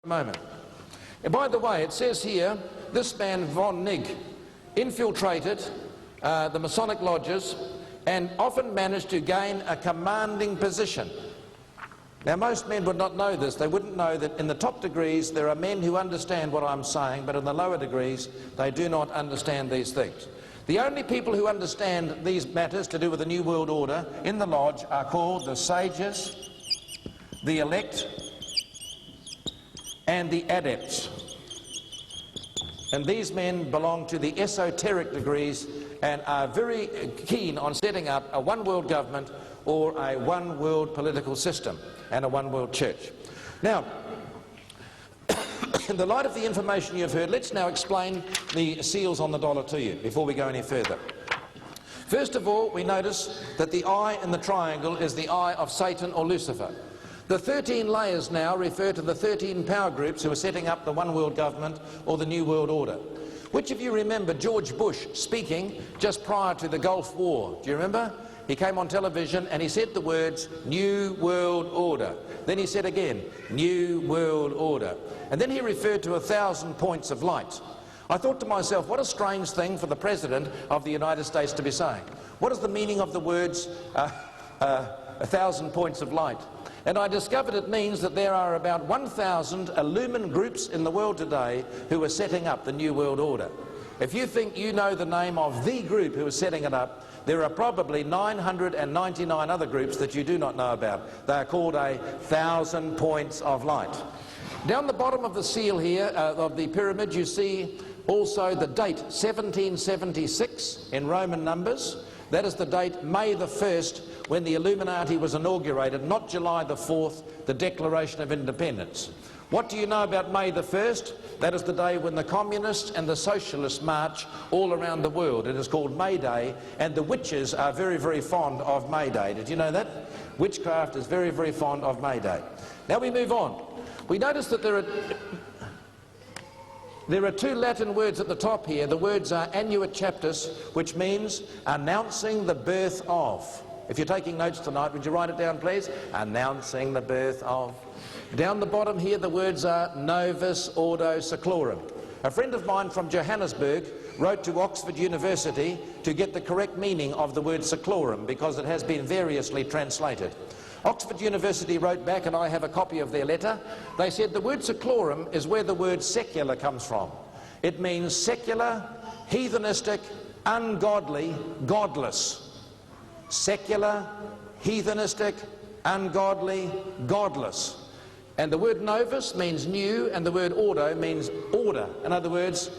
moment. And by the way, it says here, this man von Nigg infiltrated the Masonic lodges and often managed to gain a commanding position. Now, most men would not know this. They wouldn't know that in the top degrees there are men who understand what I'm saying, but in the lower degrees they do not understand these things. The only people who understand these matters to do with the New World Order in the lodge are called the sages, the elect, and the adepts. And these men belong to the esoteric degrees and are very keen on setting up a one world government or a one world political system and a one world church. Now, in the light of the information you've heard, let's now explain the seals on the dollar to you before we go any further. First of all, we notice that the eye in the triangle is the eye of Satan or Lucifer. The 13 layers now refer to the 13 power groups who are setting up the one world government or the New World Order. Which of you remember George Bush speaking just prior to the Gulf War? Do you remember? He came on television and he said the words, New World Order. Then he said again, New World Order. And then he referred to 1,000 points of light. I thought to myself, what a strange thing for the President of the United States to be saying. What is the meaning of the words, 1,000 points of light? And I discovered it means that there are about 1,000 Illuminati groups in the world today who are setting up the New World Order. If you think you know the name of the group who is setting it up, there are probably 999 other groups that you do not know about. They are called 1,000 points of light. Down the bottom of the seal here, of the pyramid, you see also the date 1776 in Roman numbers. That is the date May the 1st when the Illuminati was inaugurated, not July the 4th, the Declaration of Independence. What do you know about May the 1st? That is the day when the communists and the socialists march all around the world. It is called May Day, and the witches are very, very fond of May Day. Did you know that? Witchcraft is very, very fond of May Day. Now we move on. We notice that there are two Latin words at the top here. The words are annuit chaptus, which means announcing the birth of. If you're taking notes tonight, would you write it down, please? Announcing the birth of. Down the bottom here, the words are Novus Ordo Seclorum. A friend of mine from Johannesburg wrote to Oxford University to get the correct meaning of the word seclorum because it has been variously translated. Oxford University wrote back, and I have a copy of their letter. They said the word seclorum is where the word secular comes from. It means secular, heathenistic, ungodly, godless. Secular, heathenistic, ungodly, godless. And the word novus means new, and the word ordo means order. In other words,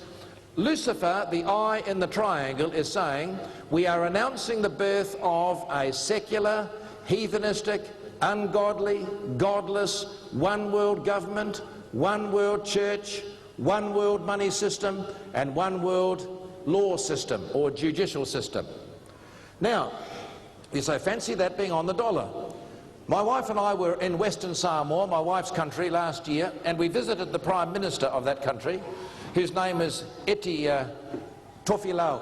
Lucifer, the eye in the triangle, is saying we are announcing the birth of a secular, heathenistic, ungodly, godless, one world government, one world church, one world money system, and one world law system or judicial system. Now, you say, fancy that being on the dollar. My wife and I were in Western Samoa, my wife's country, last year, and we visited the Prime Minister of that country, whose name is Eti Tofilau.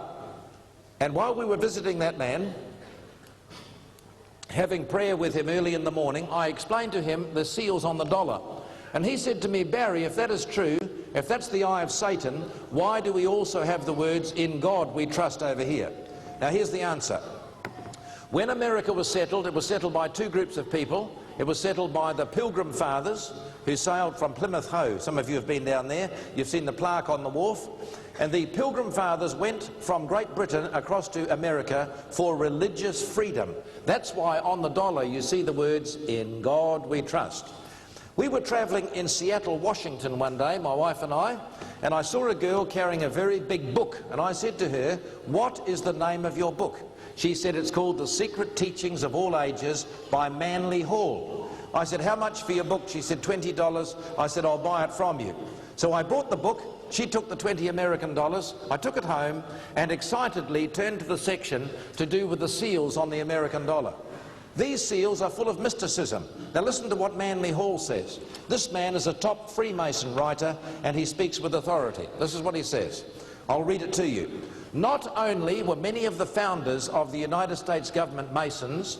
And while we were visiting that man, having prayer with him early in the morning, I explained to him the seals on the dollar. And he said to me, Barry, if that is true, if that's the eye of Satan, why do we also have the words, in God we trust, over here? Now here's the answer. When America was settled, it was settled by two groups of people. It was settled by the Pilgrim Fathers, who sailed from Plymouth Hoe. Some of you have been down there. You've seen the plaque on the wharf. And the Pilgrim Fathers went from Great Britain across to America for religious freedom. That's why on the dollar you see the words, in God we trust. We were traveling in Seattle, Washington one day, my wife and I saw a girl carrying a very big book. And I said to her, what is the name of your book? She said it's called The Secret Teachings of All Ages by Manly Hall. I said, how much for your book? She said, $20. I said, I'll buy it from you. So I bought the book. She took the $20 American. I took it home and excitedly turned to the section to do with the seals on the American dollar. These seals are full of mysticism. Now listen to what Manly Hall says. This man is a top Freemason writer and he speaks with authority. This is what he says. I'll read it to you. Not only were many of the founders of the United States government Masons,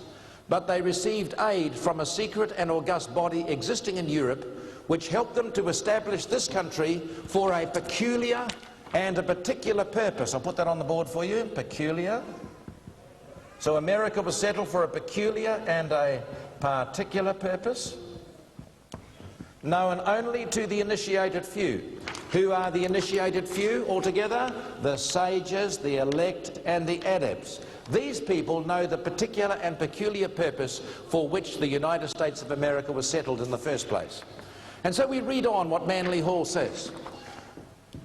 but they received aid from a secret and august body existing in Europe, which helped them to establish this country for a peculiar and a particular purpose. I'll put that on the board for you, peculiar. So America was settled for a peculiar and a particular purpose, known only to the initiated few. Who are the initiated few altogether? The sages, the elect, and the adepts. These people know the particular and peculiar purpose for which the United States of America was settled in the first place. And so we read on what Manly Hall says.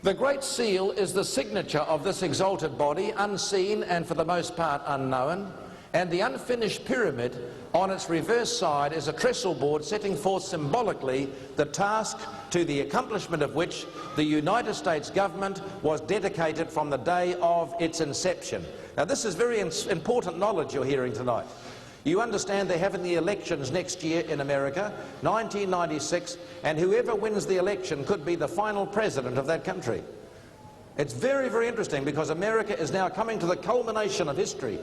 The Great Seal is the signature of this exalted body, unseen and for the most part unknown, and the unfinished pyramid on its reverse side is a trestle board setting forth symbolically the task to the accomplishment of which the United States government was dedicated from the day of its inception. Now this is very important knowledge you're hearing tonight. You understand they're having the elections next year in America, 1996, and whoever wins the election could be the final president of that country. It's very, very interesting because America is now coming to the culmination of history.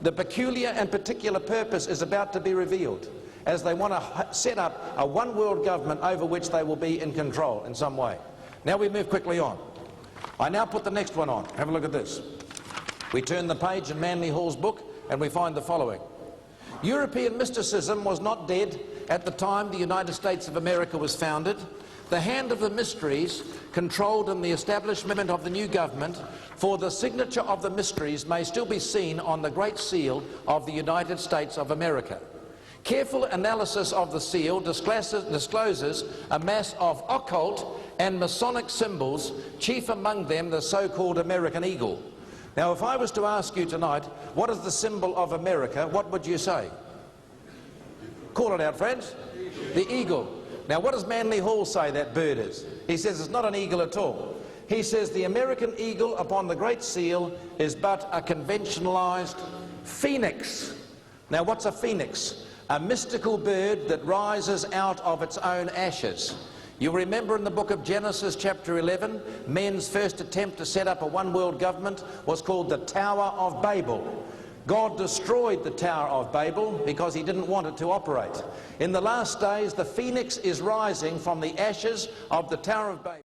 The peculiar and particular purpose is about to be revealed as they want to set up a one world government over which they will be in control in some way. Now we move quickly on. I now put the next one on. Have a look at this. We turn the page in Manly Hall's book and we find the following. European mysticism was not dead at the time the United States of America was founded. The hand of the mysteries controlled in the establishment of the new government, for the signature of the mysteries may still be seen on the Great Seal of the United States of America. Careful analysis of the seal discloses a mass of occult and Masonic symbols, chief among them the so-called American eagle. Now, if I was to ask you tonight, what is the symbol of America, what would you say? Call it out, friends. The eagle. Now, what does Manly Hall say that bird is? He says it's not an eagle at all. He says the American eagle upon the Great Seal is but a conventionalized phoenix. Now, what's a phoenix? A mystical bird that rises out of its own ashes. You remember in the book of Genesis chapter 11, men's first attempt to set up a one world government was called the Tower of Babel. God destroyed the Tower of Babel because he didn't want it to operate. In the last days, the phoenix is rising from the ashes of the Tower of Babel.